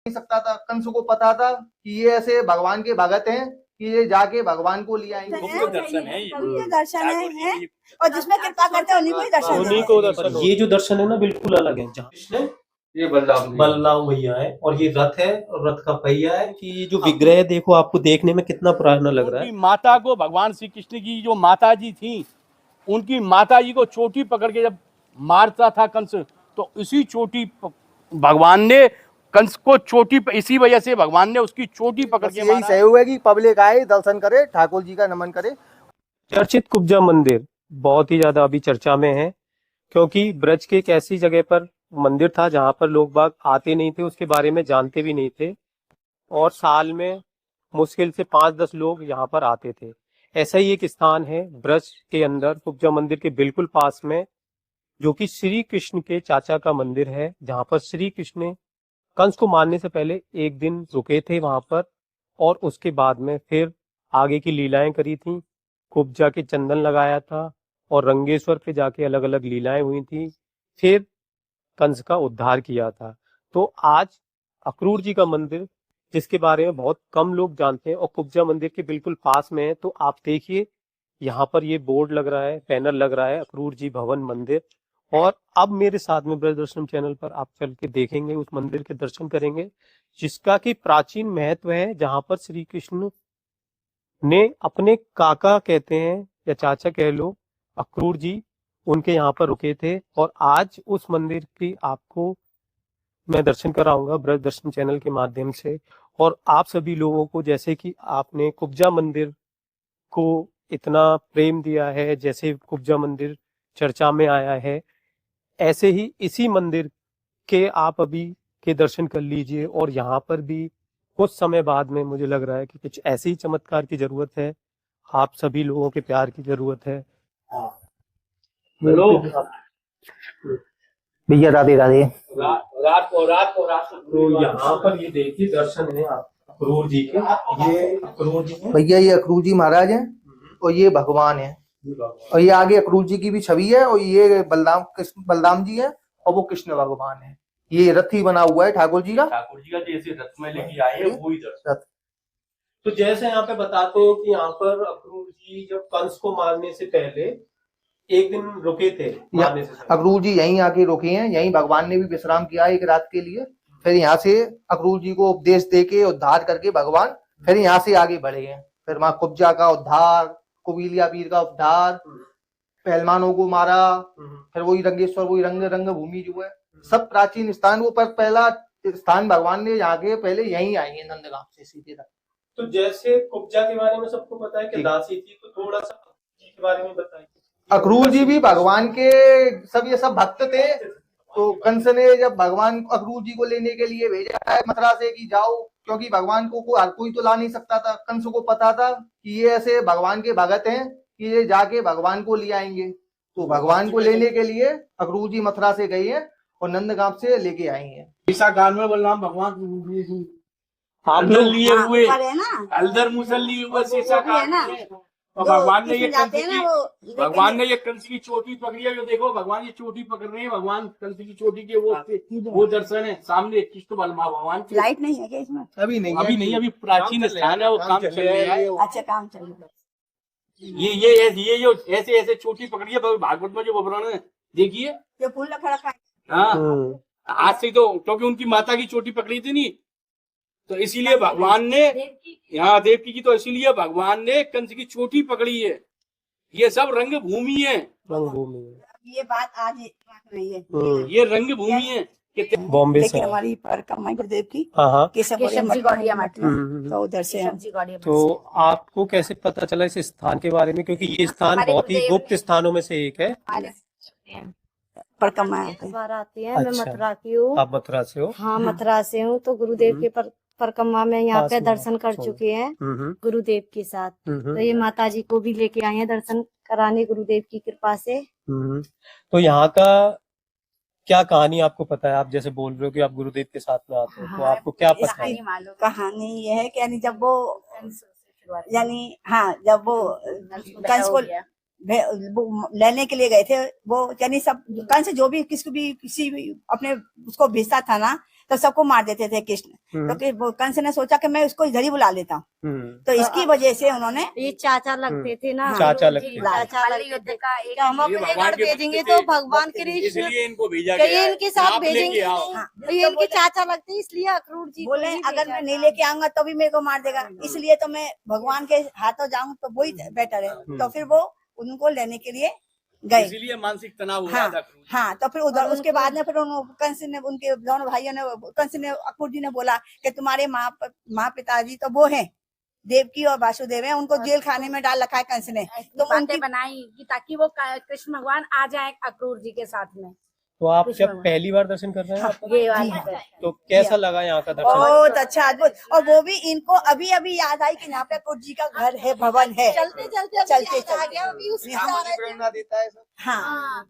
नहीं सकता था। कंस को पता था कि ये ऐसे भगवान के भगत हैं कि ये जाके भगवान को ले आएंगे। गुप्त दर्शन है ये दर्शन है और जिसमें कृपा करते हैं उन्हीं को ही दर्शन उन्हीं को दर्शन। ये जो दर्शन है ना बिल्कुल अलग है। जहाँ कृष्ण ये बलराम बलराम भैया है और ये रथ है और रथ का पहिया है कि ये जो विग्रह देखो आपको देखने में कितना पुराना लग रहा है। माता को भगवान श्री कृष्ण की जो माता जी थी, उनकी माता जी को चोटी पकड़ के जब मारता था कंस, तो इसी चोटी भगवान ने कंस को चोटी, इसी वजह से भगवान ने उसकी चोटी पकड़ के यही सहयोग है कि पब्लिक आए, दर्शन करे, ठाकुर जी का नमन करे। चर्चित कुब्जा मंदिर बहुत ही ज्यादा अभी चर्चा में है, क्योंकि ब्रज के एक ऐसी जगह पर मंदिर था जहां पर लोग बाग आते नहीं थे, उसके बारे में जानते भी नहीं थे, और साल में मुश्किल से 5-10 लोग यहाँ पर आते थे। ऐसा ही एक स्थान है ब्रज के अंदर कुब्जा मंदिर के बिल्कुल पास में, जो कि श्री कृष्ण के चाचा का मंदिर है, जहाँ पर श्री कृष्ण ने कंस को मारने से पहले एक दिन रुके थे वहां पर, और उसके बाद में फिर आगे की लीलाएं करी थी। कुब्जा के चंदन लगाया था और रंगेश्वर पे जाके अलग अलग लीलाएं हुई थी, फिर कंस का उद्धार किया था। तो आज अक्रूर जी का मंदिर, जिसके बारे में बहुत कम लोग जानते हैं और कुब्जा मंदिर के बिल्कुल पास में है, तो आप देखिए यहाँ पर ये बोर्ड लग रहा है, पैनल लग रहा है, अक्रूर जी भवन मंदिर। और अब मेरे साथ में ब्रज दर्शन चैनल पर आप चल के देखेंगे, उस मंदिर के दर्शन करेंगे, जिसका कि प्राचीन महत्व है, जहां पर श्री कृष्ण ने अपने काका कहते हैं या चाचा कह लो, अक्रूर जी, उनके यहाँ पर रुके थे। और आज उस मंदिर की आपको मैं दर्शन कराऊंगा ब्रज दर्शन चैनल के माध्यम से। और आप सभी लोगों को, जैसे कि आपने कुब्जा मंदिर को इतना प्रेम दिया है, जैसे कुब्जा मंदिर चर्चा में आया है, ऐसे ही इसी मंदिर के आप अभी के दर्शन कर लीजिए। और यहाँ पर भी कुछ समय बाद में मुझे लग रहा है कि कुछ ऐसे ही चमत्कार की जरूरत है, आप सभी लोगों के प्यार की जरूरत है। हेलो भैया राधे राधे। रात को तो यहाँ पर ये देखिए दर्शन है अक्रूर जी के। ये अक्रूर जी हैं भैया, ये अक्रूर जी महाराज हैं और ये भगवान है, और ये आगे अक्रूर जी की भी छवि है, और ये बलराम जी है और वो कृष्ण भगवान है। ये रथ ही बना हुआ है ठाकुर जी का जैसे रथ में लेके आए हैं वही रथ। तो जैसे यहाँ पे बताते हैं कि यहाँ पर अक्रूर जी जब कंस को मारने से पहले एक दिन रुके थे, मारने से पहले अक्रूर जी यहीं आके रुके हैं, यहीं भगवान ने भी विश्राम किया एक रात के लिए। फिर यहाँ से अक्रूर जी को उपदेश देके उद्धार करके भगवान फिर यहाँ से आगे बढ़े हैं। फिर वहां कुब्जा का उद्धार, कुबीलिया पीर का उद्धार, पहलवानों को मारा, फिर वही रंगेश्वर, वही रंग भूमि जो है, सब प्राचीन स्थान। वो पर पहला स्थान भगवान ने यहाँ के पहले यहीं आए हैं, नंदगांव से सीधे तक। तो जैसे कुब्जा के बारे में सबको पता है कि दासी थी, तो थोड़ा सा के बारे में बताइए। अक्रूर जी भी भगवान के सब ये सब भक्त थे। तो कंस ने जब भगवान अक्रूर जी को लेने के लिए भेजा है मथुरा से कि जाओ, क्योंकि भगवान को कोई तो ला नहीं सकता था। कंस को पता था कि ये ऐसे भगवान के भगत हैं कि ये जाके भगवान को ले आएंगे। तो भगवान को लेने के लिए अक्रूर जी मथुरा से गए हैं और नंदगांव से लेके आए हैं। ईसा काल में बलराम भगवान आप लोग लिए हुए हल्दर मुसल लिए हुए शीशा काल में, और भगवान ने ये कंस की चोटी पकड़ी है। जो देखो भगवान ये चोटी पकड़ रहे हैं, भगवान कंस की चोटी के वो दर्शन है सामने। कृष्ण बलमा भगवान की लाइट नहीं है क्या इसमें? अभी नहीं, अभी प्राचीन स्थान है, वो काम चल रहा है। अच्छा, काम चल रहा है। ये जो ऐसे चोटी पकड़ी है भागवत में, जो विवरण है देखिए, ये फूल रखा है। हाँ, आज से तो क्योंकि उनकी माता की चोटी पकड़ी थी नहीं, तो इसीलिए भगवान ने यहाँ देवकी की, तो इसीलिए भगवान ने कंस की चोटी पकड़ी है। ये सब रंग भूमि है, ये बात आज नहीं है, ये रंग भूमि है। बॉम्बे से हमारी परिक्रमा गुरुदेव की हाँ, तो उधर से तो आपको कैसे पता चला इस स्थान के बारे में? क्योंकि ये स्थान बहुत ही गुप्त स्थानों में से एक है। परिक्रमा बार आती है। मैं मथुरा की हूँ। आप मथुरा से हो? हाँ, मथुरा से हूँ। तो गुरुदेव के परिक्रमा में यहाँ पे दर्शन कर चुके हैं गुरुदेव के साथ। तो ये माता जी को भी लेके आए हैं दर्शन कराने, गुरुदेव की कृपा से। तो यहाँ का क्या कहानी आपको पता है? आप जैसे बोल रहे हो कि आप गुरुदेव के साथ में आते हो, तो आपको क्या पता है? कहानी ये है कि जब वो जब वो कंस को लेने के लिए गए थे, वो सब कंस जो भी किसी भी अपने उसको भेजता था ना, तो सबको मार देते थे कृष्ण। तो कंस ने सोचा कि मैं उसको इधर ही बुला लेता हूँ, तो इसकी वजह से उन्होंने ये चाचा लगते थे ना, चाचा लगते थे। चाचा लगते थे का कि हम अपने भगवान घर के भेजेंगे भक्त तो थे, भगवान कृष्ण इसलिए इनको भेजा कि गया ये है। इनके साथ आप लेके भेजेंगे आओ। नहीं। तो ये इनके चाचा लगते हैं, इसलिए अक्रूर जी को बोले ही अगर भेजा मैं नहीं था। लेके आऊंगा तो भी मेरे को मार देगा, इसलिए तो मैं भगवान के हाथों जाऊं तो वही बेटर है। तो फिर वो उनको लेने के लिए गए। इसीलिए मानसिक तनाव हो रहा था। हाँ, तो फिर उधर उसके बाद में फिर कंस ने, उनके दोनों भाइयों ने, कंस ने अक्रूर जी ने बोला कि तुम्हारे माँ पिताजी तो वो हैं, देवकी और वासुदेव हैं, उनको जेल खाने में डाल रखा है कंस ने। तो बातें उनकी बनाई कि ताकि वो कृष्ण भगवान आ जाए अक्रूर जी के साथ में। तो आप जब पहली बार दर्शन कर रहे हैं आप, ये वाली तो कैसा लगा यहाँ का दर्शन? बहुत अच्छा, अद्भुत। और वो भी इनको अभी अभी याद आई कि यहाँ पे अक्रूर जी का घर है, भवन है। चलते चलते चलते आ गया, अभी उसके हाँ, साथ प्रेरणा देता है सब। हाँ, हाँ,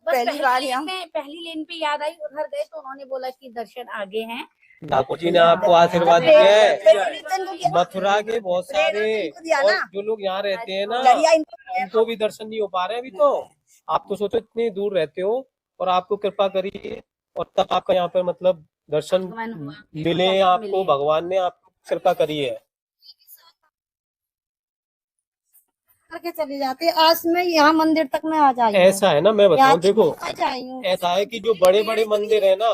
बस पहली बार हम पहली लेन पे याद आई, उधर गए तो उन्होंने बोला कि दर्शन आगे हैं। ठाकुर जी ने आपको आशीर्वाद दिया है। प्रेरणा को दिया ना। मथुरा के बहुत सारे प्रेरणा इनको दिया और ना। जो लोग यहाँ रहते हैं ना, दरिया इनको उनको भी दर्शन नहीं हो पा रहे हैं अभी। तो आप तो सोचो इतनी दूर रहते हो और आपको कृपा करी और तब आपका यहाँ पर मतलब दर्शन आगमन हुआ। मिले आपको, भगवान ने आपको कृपा करी है। करके चले जाते, आज मैं यहाँ मंदिर तक मैं आ जाई हूँ। ऐसा है ना, मैं बताऊं, देखो आ जाई हूँ। ऐसा है कि जो बड़े बड़े मंदिर है ना,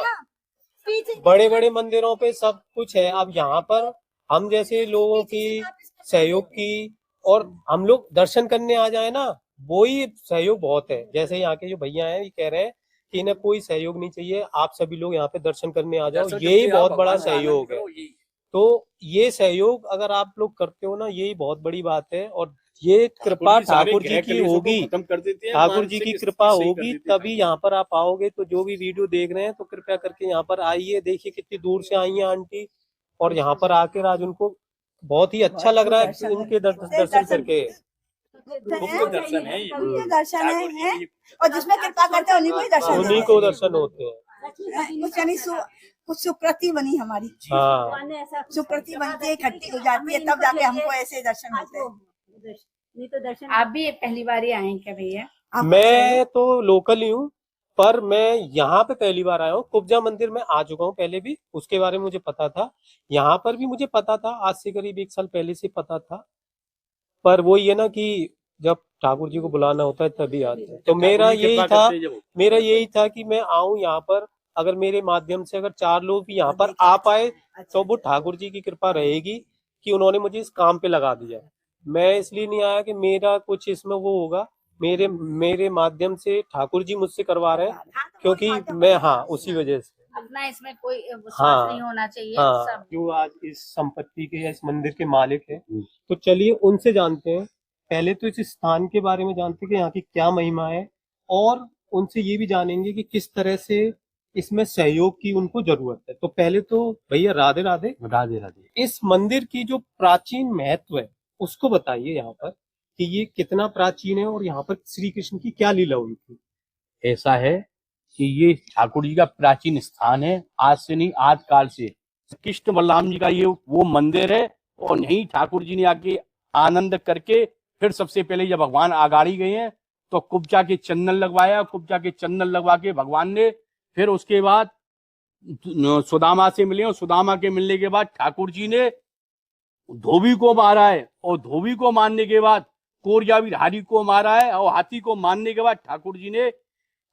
बड़े बड़े मंदिरों पे सब कुछ है। अब यहाँ पर हम जैसे लोगों की सहयोग की और हम लोग दर्शन करने आ जाए ना, वो ही सहयोग बहुत है। जैसे यहाँ के जो भैया हैं ये कह रहे हैं कि इन्हें कोई सहयोग नहीं चाहिए, आप सभी लोग यहाँ पे दर्शन करने आ जाओ, यही बहुत बड़ा सहयोग है। तो ये सहयोग अगर आप लोग करते हो ना, यही बहुत बड़ी बात है। और ये कृपा ठाकुर जी की होगी, ठाकुर जी की कृपा होगी तभी यहाँ पर आप आओगे। तो जो भी वीडियो देख रहे हैं तो कृपया करके यहाँ पर आइए। देखिए कितनी दूर से आई हैं आंटी, और यहाँ पर आकर आज उनको बहुत ही अच्छा लग रहा है उनके दर्शन करके। दर्शन है ये। उनके दर्शन है, और जिसमें कृपा करते हैं उन्हीं को ही दर्शन उन्हीं देते को दर्शन होते हैं। हैं। कुछ यानी कुछ सुकृति बनी हमारी, हाँ, सुकृति बनती है, इकट्ठी हो जाती है, तब जाके हमको ऐसे दर्शन होते हैं। नहीं तो दर्शन आप भी पहली बार ही आए हैं क्या भैया? मैं तो लोकल ही हूँ, पर मैं यहाँ पे पहली बार आया हूँ। कुब्जा मंदिर में आ चुका हूँ पहले भी, उसके बारे में मुझे पता था। यहाँ पर भी मुझे पता था, आज से करीब 1 साल पहले से पता था। पर वो ये ना कि जब ठाकुर जी को बुलाना होता है तभी आते हैं। तो मेरा यही था कि मैं आऊं यहाँ पर, अगर मेरे माध्यम से अगर 4 लोग भी यहाँ पर आ पाए तो वो ठाकुर जी की कृपा रहेगी कि उन्होंने मुझे इस काम पे लगा दिया। मैं इसलिए नहीं आया कि मेरा कुछ इसमें वो होगा, मेरे माध्यम से ठाकुर जी मुझसे करवा रहे हैं, क्योंकि मैं, हाँ, उसी वजह से। अपना इसमें कोई विश्वास हाँ, नहीं होना चाहिए। हाँ, सब जो आज इस संपत्ति के या इस मंदिर के मालिक है, तो चलिए उनसे जानते हैं। पहले तो इस स्थान के बारे में जानते हैं कि यहाँ की क्या महिमा है, और उनसे ये भी जानेंगे कि किस तरह से इसमें सहयोग की उनको जरूरत है। तो पहले तो भैया राधे राधे। राधे राधे। इस मंदिर की जो प्राचीन महत्व है उसको बताइए यहाँ पर, कि ये कितना प्राचीन है और यहाँ पर श्री कृष्ण की क्या लीला हुई थी। ऐसा है कि ये ठाकुर जी का प्राचीन स्थान है, आज से नहीं आदि काल से। कृष्ण बलराम जी का ये वो मंदिर है, और यहीं ठाकुर जी ने आके आनंद करके फिर सबसे पहले जब भगवान आगाड़ी गए हैं तो कुब्जा के चंदन लगवाया। कुब्जा के चंदन लगवा के भगवान ने फिर उसके बाद सुदामा से मिले, और सुदामा के मिलने के बाद ठाकुर जी ने धोबी को मारा है, और धोबी को मारने के बाद कोरिया बिहारी को मारा है, और हाथी को मारने के बाद ठाकुर जी ने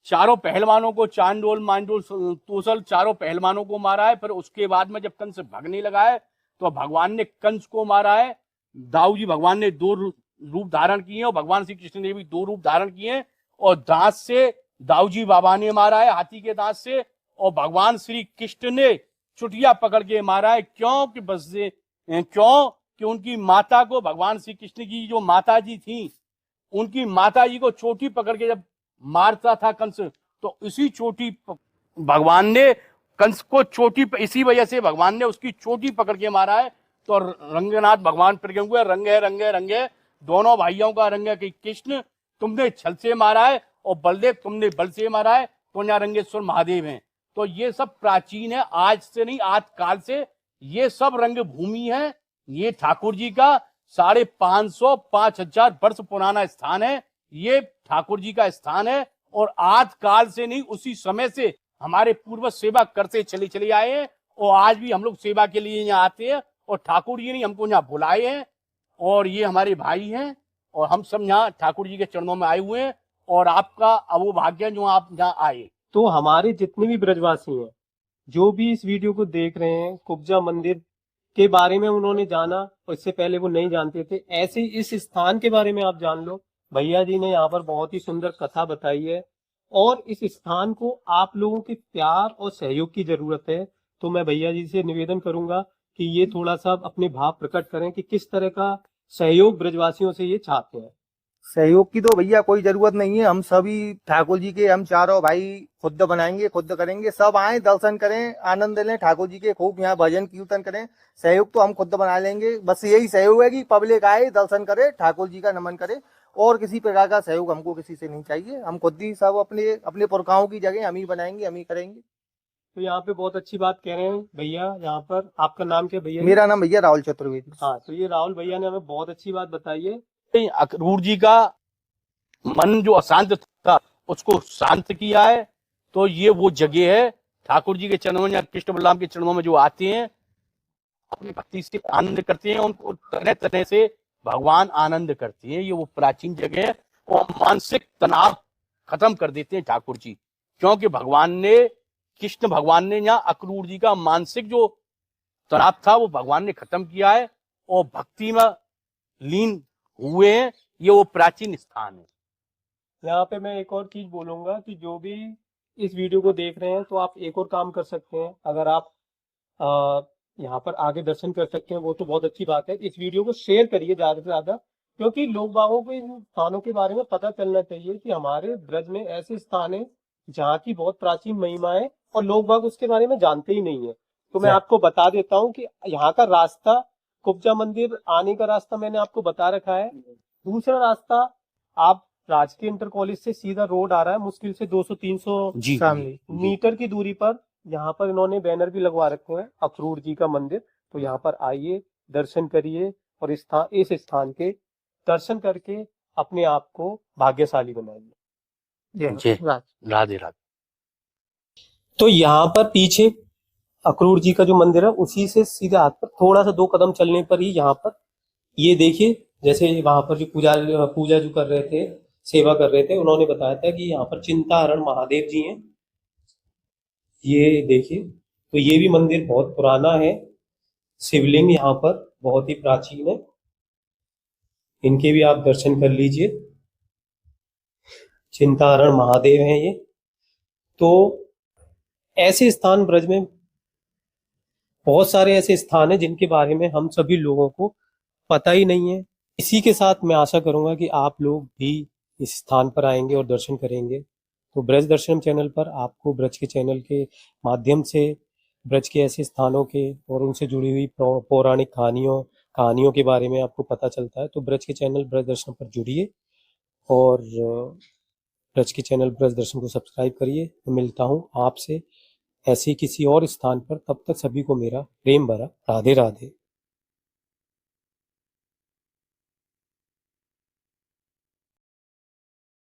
चारों पहलवानों को, चांडोल मांडोल तोसल चारों पहलवानों को मारा है। फिर उसके बाद में जब कंस भागने लगा है तो भगवान ने कंस को मारा है। दाऊ जी भगवान ने 2 रूप धारण किए, और भगवान श्री कृष्ण ने भी 2 रूप धारण किए, और दांत से दाऊ जी बाबा ने मारा है, हाथी के दांत से। और भगवान श्री कृष्ण ने चुटिया पकड़ के मारा है। क्यों कि उनकी माता को, भगवान श्री कृष्ण की जो माता जी थी, उनकी माता जी को चोटी पकड़ के जब मारता था कंस, तो इसी चोटी भगवान ने कंस को चोटी, इसी वजह से भगवान ने उसकी चोटी पकड़ के मारा है। तो रंगनाथ भगवान प्रकट हुए, रंग है दोनों भाइयों का रंग है कि कृष्ण तुमने छल से मारा है, और बलदेव तुमने बल से मारा है, तो यहाँ रंगेश्वर महादेव हैं। तो ये सब प्राचीन है, आज से नहीं आदि काल से ये सब रंग भूमि है। ये ठाकुर जी का 550-5000 वर्ष पुराना स्थान है। ये ठाकुर जी का स्थान है, और आदि काल से नहीं, उसी समय से हमारे पूर्वज सेवा करते चले चले आए हैं और आज भी हम लोग सेवा के लिए यहाँ आते हैं और ठाकुर जी ने हमको यहाँ बुलाए हैं और ये हमारे भाई हैं और हम सब यहाँ ठाकुर जी के चरणों में आए हुए हैं और आपका वो भाग्य जो आप यहाँ आए। तो हमारे जितने भी ब्रजवासी हैं, जो भी इस वीडियो को देख रहे हैं, कुब्जा मंदिर के बारे में उन्होंने जाना और इससे पहले वो नहीं जानते थे, ऐसे इस स्थान के बारे में आप जान लो। भैया जी ने यहाँ पर बहुत ही सुंदर कथा बताई है और इस स्थान को आप लोगों के प्यार और सहयोग की जरूरत है। तो मैं भैया जी से निवेदन करूंगा कि ये थोड़ा सा अपने भाव प्रकट करें कि किस तरह का सहयोग ब्रजवासियों से ये चाहते हैं। सहयोग की तो भैया कोई जरूरत नहीं है। हम सभी ठाकुर जी के हम चारों भाई खुद बनाएंगे, खुद करेंगे। सब आए, दर्शन करें, आनंद लें ठाकुर जी के, खूब यहाँ भजन कीर्तन करें। सहयोग तो हम खुद बना लेंगे। बस यही सहयोग है कि पब्लिक आए, दर्शन करे, ठाकुर जी का नमन करे। और किसी प्रकार का सहयोग हमको किसी से नहीं चाहिए। हम खुद ही सब अपने अपने पुरखाओं की जगह हम ही बनाएंगे, हम ही करेंगे। तो यहाँ पे बहुत अच्छी बात कह रहे हैं भैया। यहाँ पर आपका नाम क्या भैया? मेरा नाम भैया राहुल चतुर्वेदी। हाँ, तो ये राहुल भैया ने हमें बहुत अच्छी बात बताई है। अक्रूर जी का मन जो अशांत था उसको शांत किया है। तो ये वो जगह है ठाकुर जी के चरणों में या कृष्ण बलराम के चरणों में जो आते हैं अपनी भक्ति से आनंद करते हैं, उनको तरह तरह से भगवान आनंद करते हैं। ये वो प्राचीन जगह है और मानसिक तनाव खत्म कर देते हैं ठाकुर जी, क्योंकि कृष्ण भगवान ने यहाँ अक्रूर जी का मानसिक जो तनाव था वो भगवान ने खत्म किया है और भक्ति में लीन हुए हैं। ये वो प्राचीन स्थान है। यहाँ पे मैं एक और चीज बोलूंगा कि जो भी इस वीडियो को देख रहे हैं तो आप एक और काम कर सकते हैं। अगर आप यहाँ पर आगे दर्शन कर सकते हैं वो तो बहुत अच्छी बात है। इस वीडियो को शेयर करिए ज्यादा से ज्यादा, क्योंकि लोग बागों को इन स्थानों के बारे में पता चलना चाहिए कि हमारे ब्रज में ऐसे स्थान है जहाँ की बहुत प्राचीन महिमा है और लोग बाग उसके बारे में जानते ही नहीं है। तो मैं आपको बता देता हूँ कि यहाँ का रास्ता, कुब्जा मंदिर आने का रास्ता मैंने आपको बता रखा है। दूसरा रास्ता, आप राजकीय इंटर कॉलेज से सीधा रोड आ रहा है, मुश्किल से 200-300 मीटर की दूरी पर। यहाँ पर इन्होंने बैनर भी लगवा रखे हैं, अक्रूर जी का मंदिर। तो यहाँ पर आइए, दर्शन करिए और इस स्थान के दर्शन करके अपने आप को भाग्यशाली बनाइए। राधे राधे। तो यहाँ पर पीछे अक्रूर जी का जो मंदिर है उसी से सीधे हाथ पर थोड़ा सा 2 कदम चलने पर ही यहाँ पर ये देखिए, जैसे वहां पर जो पूजा जो कर रहे थे, सेवा कर रहे थे, उन्होंने बताया था कि यहाँ पर चिंताहरण महादेव जी हैं। ये देखिए, तो ये भी मंदिर बहुत पुराना है। शिवलिंग यहाँ पर बहुत ही प्राचीन है, इनके भी आप दर्शन कर लीजिए। चिंताहरण महादेव हैं ये। तो ऐसे स्थान ब्रज में बहुत सारे ऐसे स्थान हैं जिनके बारे में हम सभी लोगों को पता ही नहीं है। इसी के साथ मैं आशा करूंगा कि आप लोग भी इस स्थान पर आएंगे और दर्शन करेंगे। तो ब्रज दर्शनम चैनल पर आपको ब्रज के चैनल के माध्यम से ब्रज के ऐसे स्थानों के और उनसे जुड़ी हुई पौराणिक कहानियों के बारे में आपको पता चलता है। तो ब्रज के चैनल ब्रज दर्शन पर जुड़िए और ब्रज के चैनल ब्रज दर्शन को सब्सक्राइब करिए। तो मिलता हूँ आपसे ऐसे किसी और स्थान पर। तब तक सभी को मेरा प्रेम भरा राधे राधे।